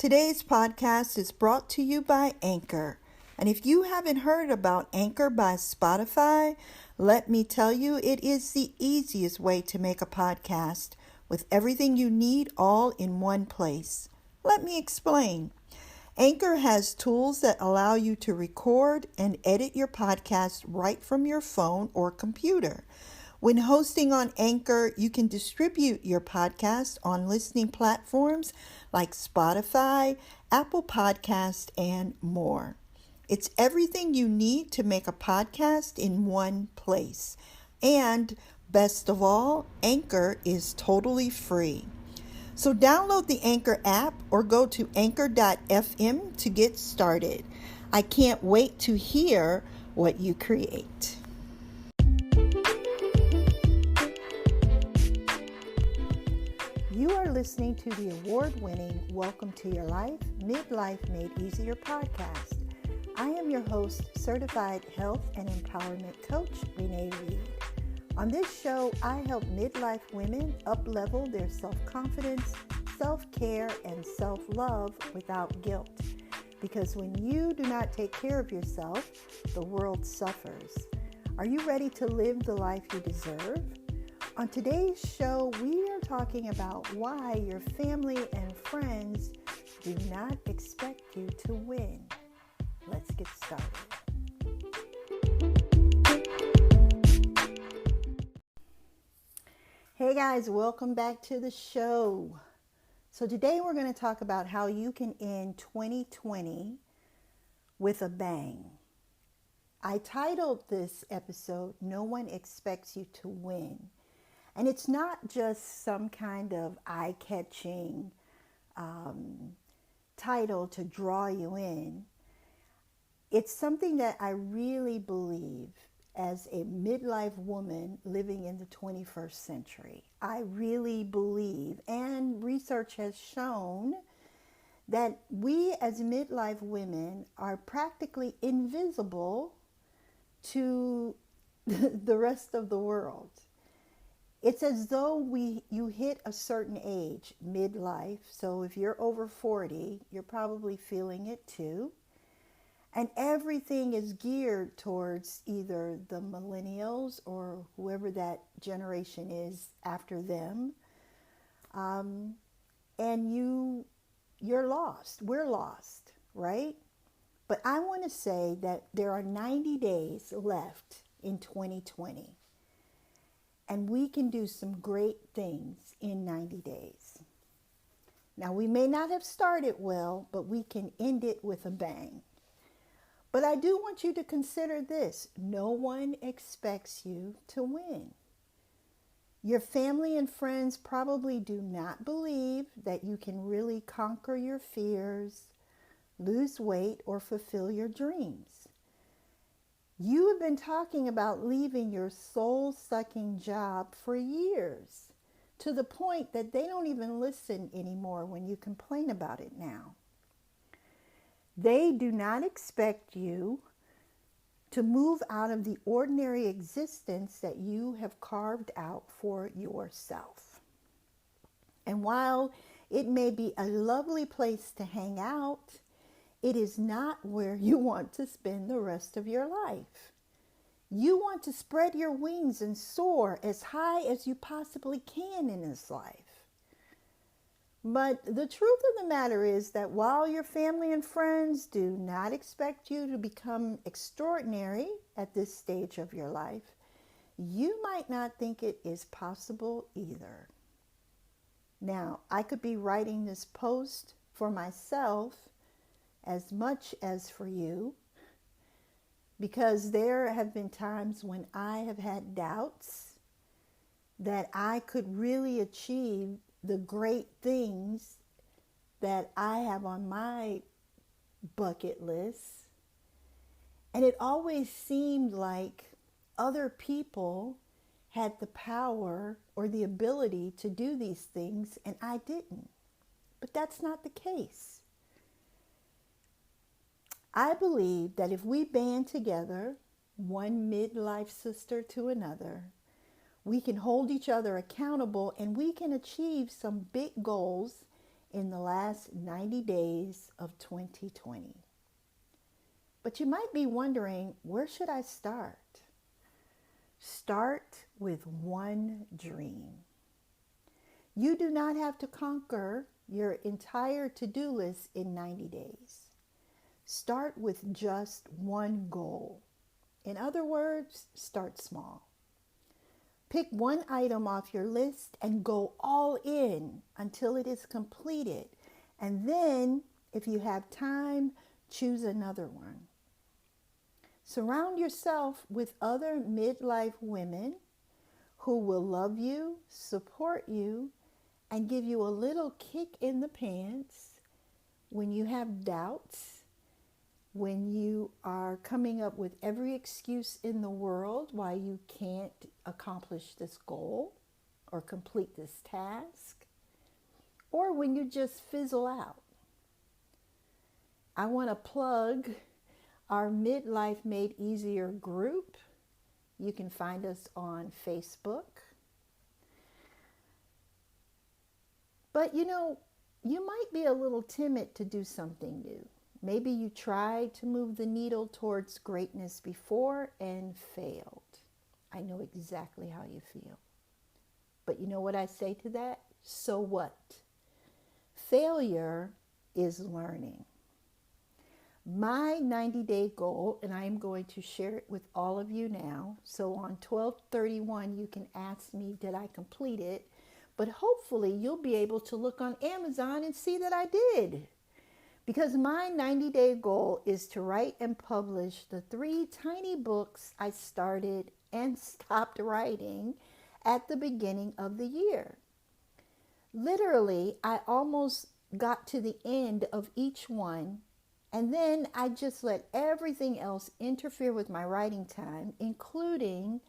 Today's podcast is brought to you by Anchor. And if you haven't heard about Anchor by Spotify, let me tell you, it is the easiest way to make a podcast with everything you need all in one place. Let me explain. Anchor has tools that allow you to record and edit your podcast right from your phone or computer. When hosting on Anchor, you can distribute your podcast on listening platforms like Spotify, Apple Podcast, and more. It's everything you need to make a podcast in one place. And best of all, Anchor is totally free. So download the Anchor app or go to anchor.fm to get started. I can't wait to hear what you create. You are listening to the award-winning Welcome to Your Life, Midlife Made Easier podcast. I am your host, Certified Health and Empowerment Coach, Renee. On this show, I help midlife women up-level their self-confidence, self-care, and self-love without guilt. Because when you do not take care of yourself, the world suffers. Are you ready to live the life you deserve? On today's show, we are talking about why your family and friends do not expect you to win. Let's get started. Hey guys, welcome back to the show. So today we're going to talk about how you can end 2020 with a bang. I titled this episode, No One Expects You to Win. And it's not just some kind of eye-catching title to draw you in. It's something that I really believe as a midlife woman living in the 21st century. I really believe, and research has shown, that we as midlife women are practically invisible to the rest of the world. It's as though you hit a certain age, midlife. So if you're over 40, you're probably feeling it too. And everything is geared towards either the millennials or whoever that generation is after them. And you're lost. We're lost, right? But I want to say that there are 90 days left in 2020. And we can do some great things in 90 days. Now, we may not have started well, but we can end it with a bang. But I do want you to consider this. No one expects you to win. Your family and friends probably do not believe that you can really conquer your fears, lose weight, or fulfill your dreams. You have been talking about leaving your soul-sucking job for years, to the point that they don't even listen anymore when you complain about it now. They do not expect you to move out of the ordinary existence that you have carved out for yourself. And while it may be a lovely place to hang out, it is not where you want to spend the rest of your life. You want to spread your wings and soar as high as you possibly can in this life. But the truth of the matter is that while your family and friends do not expect you to become extraordinary at this stage of your life, you might not think it is possible either. Now, I could be writing this post for myself as much as for you, because there have been times when I have had doubts that I could really achieve the great things that I have on my bucket list. And it always seemed like other people had the power or the ability to do these things, and I didn't. But that's not the case. I believe that if we band together, one midlife sister to another, we can hold each other accountable and we can achieve some big goals in the last 90 days of 2020. But you might be wondering, where should I start? Start with one dream. You do not have to conquer your entire to-do list in 90 days. Start with just one goal. In other words, start small. Pick one item off your list and go all in until it is completed. And then, if you have time, choose another one. Surround yourself with other midlife women who will love you, support you, and give you a little kick in the pants when you have doubts, when you are coming up with every excuse in the world why you can't accomplish this goal or complete this task, or when you just fizzle out. I want to plug our Midlife Made Easier group. You can find us on Facebook. But you might be a little timid to do something new. Maybe you tried to move the needle towards greatness before and failed. I know exactly how you feel. But you know what I say to that? So what? Failure is learning. My 90-day goal, and I am going to share it with all of you now. So on 12/31, you can ask me, did I complete it? But hopefully you'll be able to look on Amazon and see that I did. Because my 90-day goal is to write and publish the 3 tiny books I started and stopped writing at the beginning of the year. Literally, I almost got to the end of each one, and then I just let everything else interfere with my writing time, including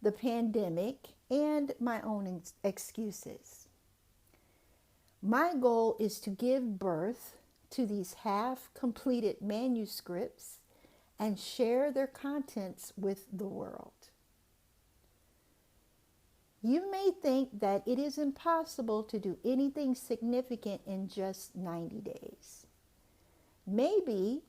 the pandemic and my own excuses. My goal is to give birth to these half-completed manuscripts and share their contents with the world. You may think that it is impossible to do anything significant in just 90 days. Maybe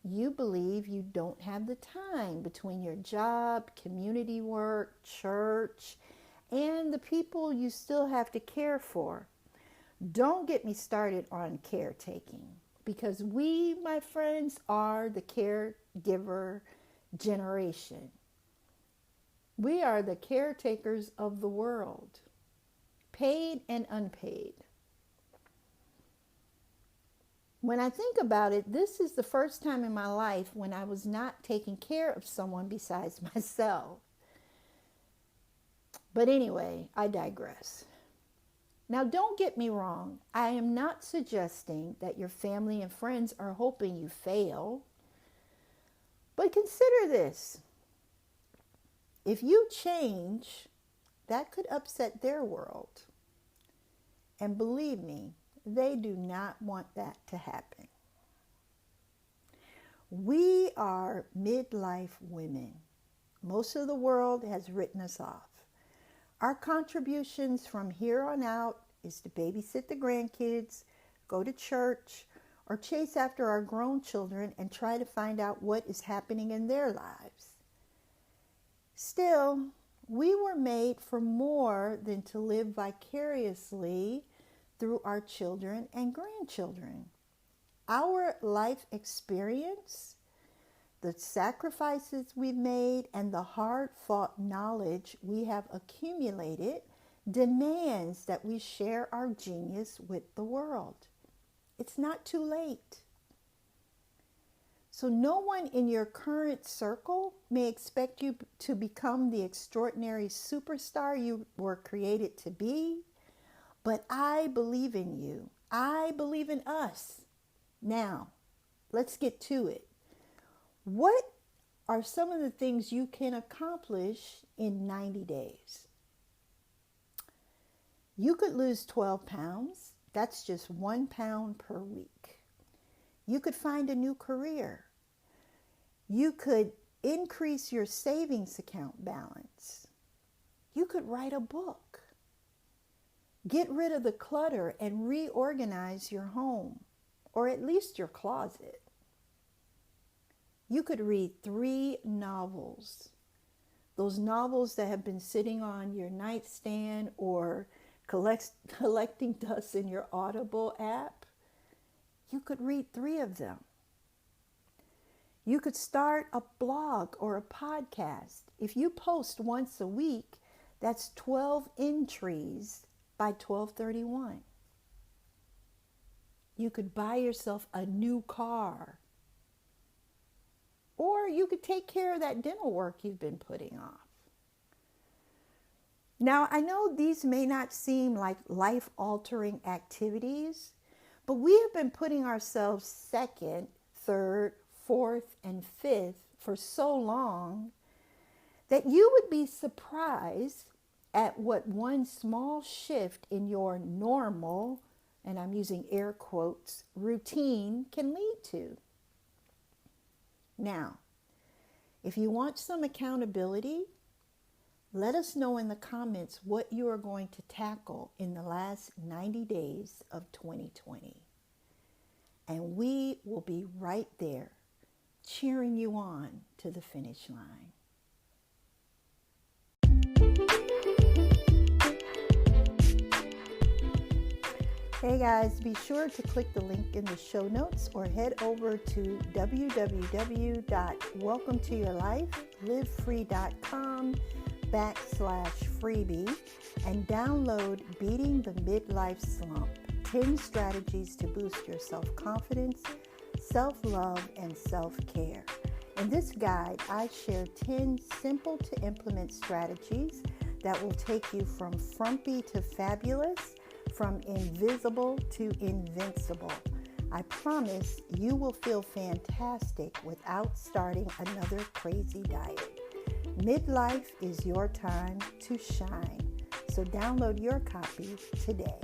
you believe you don't have the time between your job, community work, church, and the people you still have to care for. Don't get me started on caretaking, because we, my friends, are the caregiver generation. We are the caretakers of the world, paid and unpaid. When I think about it, this is the first time in my life when I was not taking care of someone besides myself. But anyway, I digress. Now, don't get me wrong. I am not suggesting that your family and friends are hoping you fail. But consider this. If you change, that could upset their world. And believe me, they do not want that to happen. We are midlife women. Most of the world has written us off. Our contributions from here on out is to babysit the grandkids, go to church, or chase after our grown children and try to find out what is happening in their lives. Still, we were made for more than to live vicariously through our children and grandchildren. Our life experience, the sacrifices we've made, and the hard-fought knowledge we have accumulated demands that we share our genius with the world. It's not too late. So no one in your current circle may expect you to become the extraordinary superstar you were created to be, but I believe in you. I believe in us. Now, let's get to it. What are some of the things you can accomplish in 90 days? You could lose 12 pounds. That's just 1 pound per week. You could find a new career. You could increase your savings account balance. You could write a book. Get rid of the clutter and reorganize your home, or at least your closet. You could read 3 novels. Those novels that have been sitting on your nightstand or collecting dust in your Audible app. You could read 3 of them. You could start a blog or a podcast. If you post once a week, that's 12 entries by 12/31. You could buy yourself a new car. Or you could take care of that dental work you've been putting off. Now, I know these may not seem like life-altering activities, but we have been putting ourselves second, third, fourth, and fifth for so long that you would be surprised at what one small shift in your normal, and I'm using air quotes, routine can lead to. Now, if you want some accountability, let us know in the comments what you are going to tackle in the last 90 days of 2020. And we will be right there cheering you on to the finish line. Hey guys, be sure to click the link in the show notes or head over to www.welcometolivelivefree.com/freebie and download Beating the Midlife Slump, 10 strategies to boost your self-confidence, self-love, and self-care. In this guide, I share 10 simple to implement strategies that will take you from frumpy to fabulous, from invisible to invincible. I promise you will feel fantastic without starting another crazy diet. Midlife is your time to shine. So download your copy today.